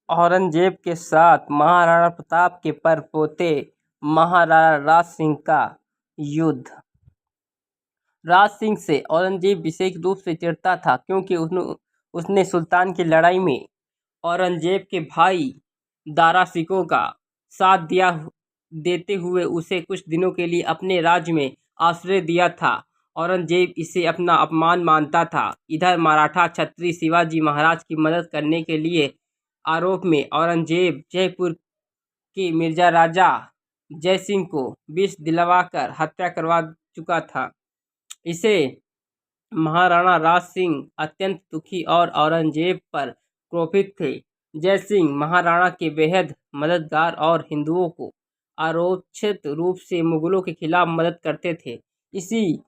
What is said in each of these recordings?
औरंगजेब के साथ महाराणा प्रताप के परपोते महाराणा राज सिंह का युद्ध। राज सिंह से औरंगजेब विशेष रूप से चिढ़ता था क्योंकि उसने सुल्तान की लड़ाई में औरंगजेब के भाई दारा शिकोह का साथ देते हुए उसे कुछ दिनों के लिए अपने राज्य में आश्रय दिया था। औरंगजेब इसे अपना अपमान मानता था। इधर मराठा क्षत्रिय शिवाजी महाराज की मदद करने के लिए आरोप में औरंगजेब जयपुर के मिर्जा राजा जयसिंह को विष दिलवाकर हत्या करवा चुका था। इसे महाराणा राज सिंह अत्यंत दुखी और औरंगजेब पर क्रोधित थे। जयसिंह महाराणा के बेहद मददगार और हिंदुओं को आरक्षित रूप से मुगलों के खिलाफ मदद करते थे। इसी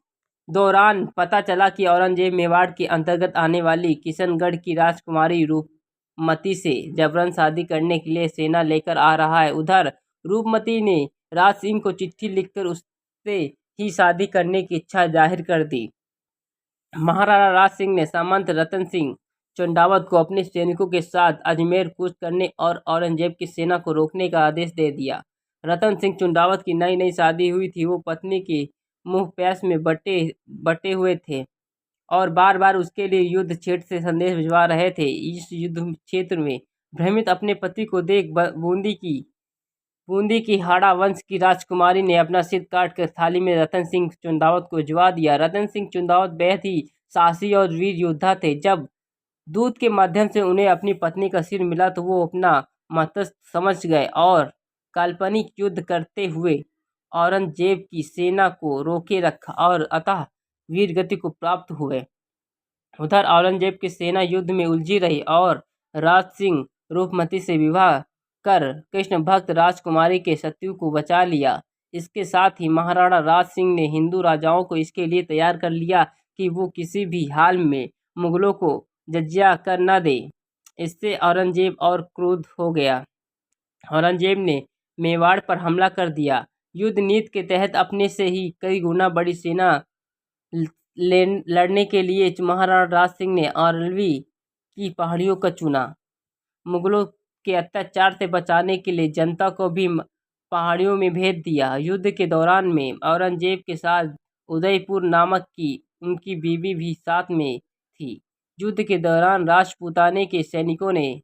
दौरान पता चला कि औरंगजेब मेवाड़ के अंतर्गत आने वाली किशनगढ़ की राजकुमारी रूपमती से जबरन शादी करने के लिए सेना लेकर आ रहा है। उधर रूपमती ने राज सिंह को चिट्ठी लिखकर उससे ही शादी करने की इच्छा जाहिर कर दी। महाराणा राज सिंह ने सामंत रतन सिंह चंदावत को अपने सैनिकों के साथ अजमेर कूच करने और औरंगजेब की सेना को रोकने का आदेश दे दिया। रतन सिंह चंदावत की नई नई शादी हुई थी। वो पत्नी के मुंह प्यास में बटे हुए थे और बार बार उसके लिए युद्ध क्षेत्र से संदेश भिजवा रहे थे। इस युद्ध क्षेत्र में भ्रमित अपने पति को देख बूंदी की हाड़ा वंश की राजकुमारी ने अपना सिर काट कर थाली में रतन सिंह चंदावत को भिजवा दिया। रतन सिंह चंदावत बेहद ही साहसी और वीर योद्धा थे। जब दूत के माध्यम से उन्हें अपनी पत्नी का सिर मिला तो वो अपना मस्तक समझ गए और काल्पनिक युद्ध करते हुए औरंगजेब की सेना को रोके रखा और अतः वीर गति को प्राप्त हुए। उधर औरंगजेब की सेना युद्ध में उलझी रही और राज सिंह रूपमती से विवाह कर कृष्ण भक्त राजकुमारी के शत्रु को बचा लिया। इसके साथ ही महाराणा राज सिंह ने हिंदू राजाओं को इसके लिए तैयार कर लिया कि वो किसी भी हाल में मुगलों को जजिया कर न दे। इससे औरंगजेब और क्रुद्ध हो गया। औरंगजेब ने मेवाड़ पर हमला कर दिया। युद्ध नीति के तहत अपने से ही कई गुना बड़ी सेना लड़ने के लिए महाराणा राज सिंह ने अरवली की पहाड़ियों का चुना। मुगलों के अत्याचार से बचाने के लिए जनता को भी पहाड़ियों में भेज दिया। युद्ध के दौरान में औरंगजेब के साथ उदयपुर नामक की उनकी बीवी भी साथ में थी। युद्ध के दौरान राजपूताने के सैनिकों ने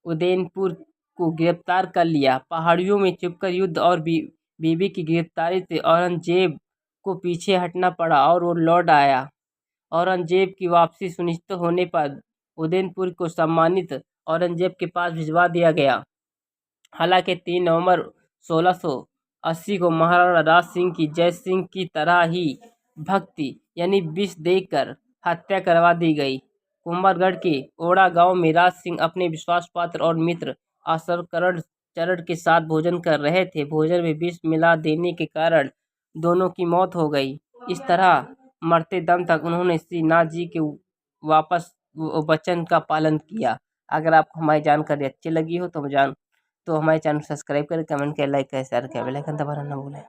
उदयपुर को गिरफ्तार कर लिया। पहाड़ियों में छिपकर युद्ध और बीवी की गिरफ्तारी से औरंगजेब को पीछे हटना पड़ा और वो लौट आया। औरंगजेब की वापसी सुनिश्चित होने पर उदयपुर को सम्मानित औरंगजेब के पास भिजवा दिया गया। हालांकि 3 नवंबर 1680 को महाराणा राज सिंह की जय सिंह की तरह ही भक्ति यानी विष देकर हत्या करवा दी गई। कुंभलगढ़ के ओड़ा गांव में राज सिंह अपने विश्वास पात्र और मित्र आशुकरण चरण के साथ भोजन कर रहे थे। भोजन में विष मिला देने के कारण दोनों की मौत हो गई। इस तरह मरते दम तक उन्होंने श्री नाथ जी के वापस वचन का पालन किया। अगर आपको हमारी जानकारी अच्छी लगी हो तो हमारे चैनल सब्सक्राइब करें, कमेंट करें, लाइक करें, शेयर करें, बेल आइकन दबाना ना भूलें।